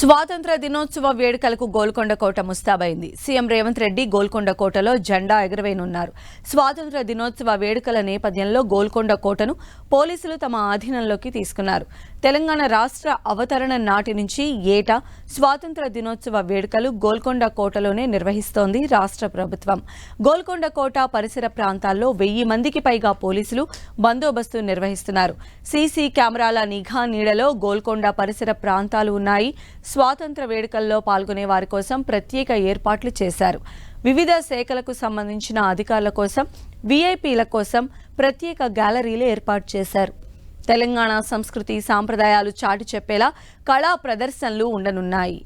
స్వాతంత్ర దినోత్సవ వేడుకలకు గోల్కొండ కోట ముస్తాబైంది. సీఎం రేవంత్ రెడ్డి గోల్కొండ కోటలో జెండా ఎగురవేయనున్నారు. స్వాతంత్ర దినోత్సవ వేడుకల నేపథ్యంలో గోల్కొండ కోటను పోలీసులు తమ ఆధీనంలోకి తీసుకున్నారు. తెలంగాణ రాష్ట్ర అవతరణ నాటి నుంచి ఏటా స్వాతంత్ర దినోత్సవ వేడుకలు గోల్కొండ కోటలోనే నిర్వహిస్తోంది రాష్ట్ర ప్రభుత్వం. గోల్కొండ కోట పరిసర ప్రాంతాల్లో 1000 మందికి పైగా పోలీసులు బందోబస్తు నిర్వహిస్తున్నారు. సీసీ కెమెరాల నిఘా నీడలో గోల్కొండ పరిసర ప్రాంతాలు ఉన్నాయి. స్వాతంత్ర వేడుకల్లో పాల్గొనే వారి కోసం ప్రత్యేక ఏర్పాట్లు చేశారు. వివిధ శాఖలకు సంబంధించిన అధికారుల కోసం, వీఐపీల కోసం ప్రత్యేక గ్యాలరీలు ఏర్పాటు చేశారు. తెలంగాణ సంస్కృతి, సాంప్రదాయాలు చాటి చెప్పేలా కళా ప్రదర్శనలు ఉండనున్నాయి.